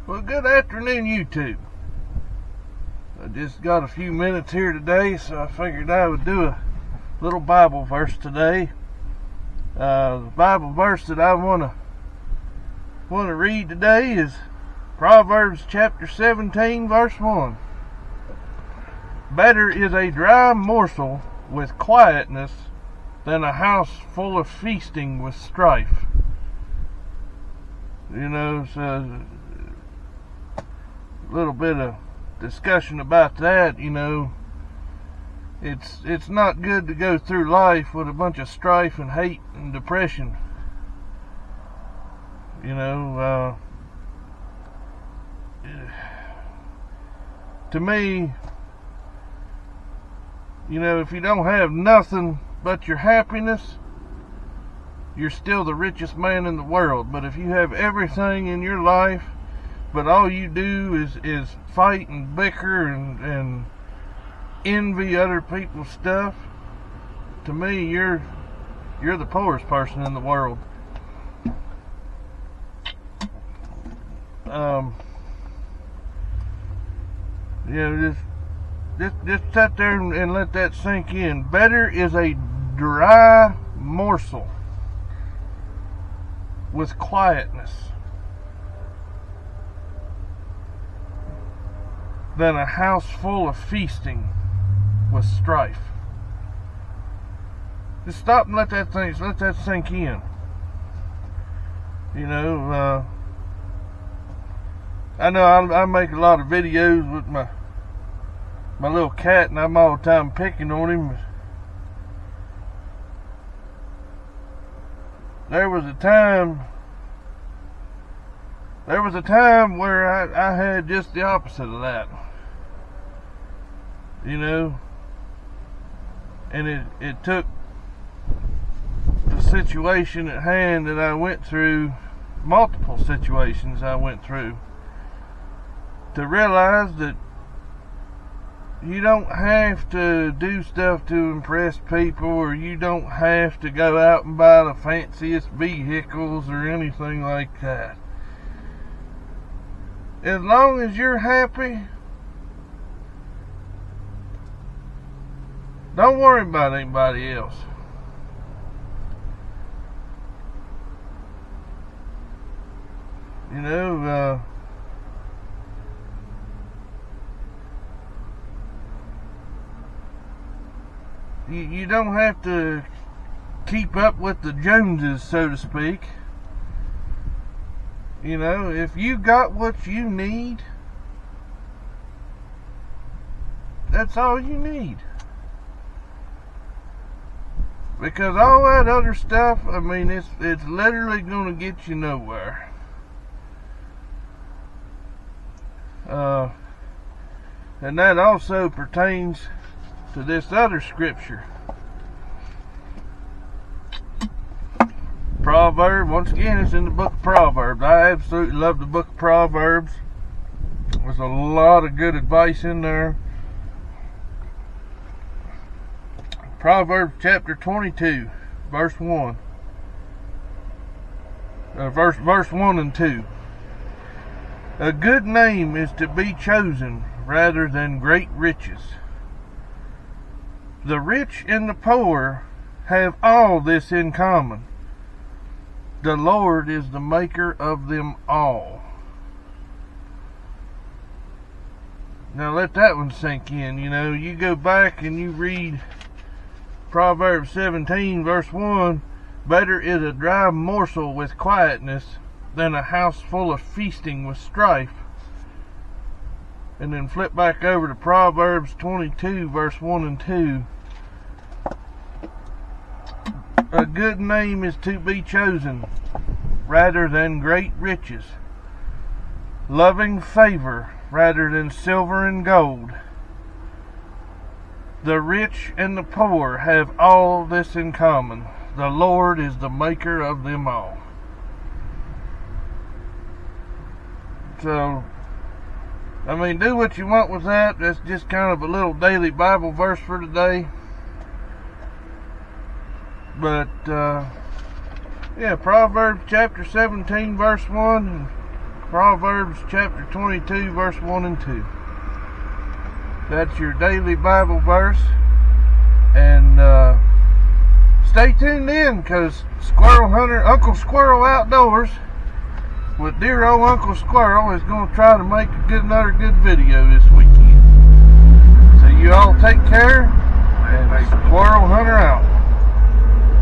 Well, good afternoon, YouTube. I just got a few minutes here today, so I figured I would do a little Bible verse today. The Bible verse that I want to read today is Proverbs chapter 17, verse 1. Better is a dry morsel with quietness than a house full of feasting with strife. You know, so a little bit of discussion about that. You know, it's not good to go through life with a bunch of strife and hate and depression. You know, to me, you know, if you don't have nothing but your happiness, you're still the richest man in the world. But if you have everything in your life, but all you do is fight and bicker and envy other people's stuff, to me, you're the poorest person in the world. Yeah, just sit there and let that sink in. Better is a dry morsel with quietness than a house full of feasting with strife. Just stop and let that sink in. You know, I know I make a lot of videos with my little cat, and I'm all the time picking on him. There was a time where I had just the opposite of that. You know, and it took the situation at hand that I went through, multiple situations I went through, to realize that you don't have to do stuff to impress people, or you don't have to go out and buy the fanciest vehicles or anything like that. As long as you're happy, don't worry about anybody else. You know, you don't have to keep up with the Joneses, so to speak. You know, if you got what you need, that's all you need. Because all that other stuff, I mean, it's literally going to get you nowhere. And that also pertains to this other scripture. Proverbs, once again, it's in the book of Proverbs. I absolutely love the book of Proverbs. There's a lot of good advice in there. Proverbs chapter 22, verse 1. Verse 1 and 2. A good name is to be chosen rather than great riches. The rich and the poor have all this in common. The Lord is the maker of them all. Now let that one sink in. You know, you go back and you read Proverbs 17, verse 1. Better is a dry morsel with quietness than a house full of feasting with strife. And then flip back over to Proverbs 22, verse 1 and 2. A good name is to be chosen rather than great riches, loving favor rather than silver and gold. The rich and the poor have all this in common. The Lord is the maker of them all. So, I mean, do what you want with that. That's just kind of a little daily Bible verse for today. But, yeah, Proverbs chapter 17, verse 1. Proverbs chapter 22, verse 1 and 2. That's your daily Bible verse. And stay tuned in, because Squirrel Hunter, Uncle Squirrel Outdoors with dear old Uncle Squirrel is going to try to make another good video this weekend. So you all take care, and Squirrel Hunter out.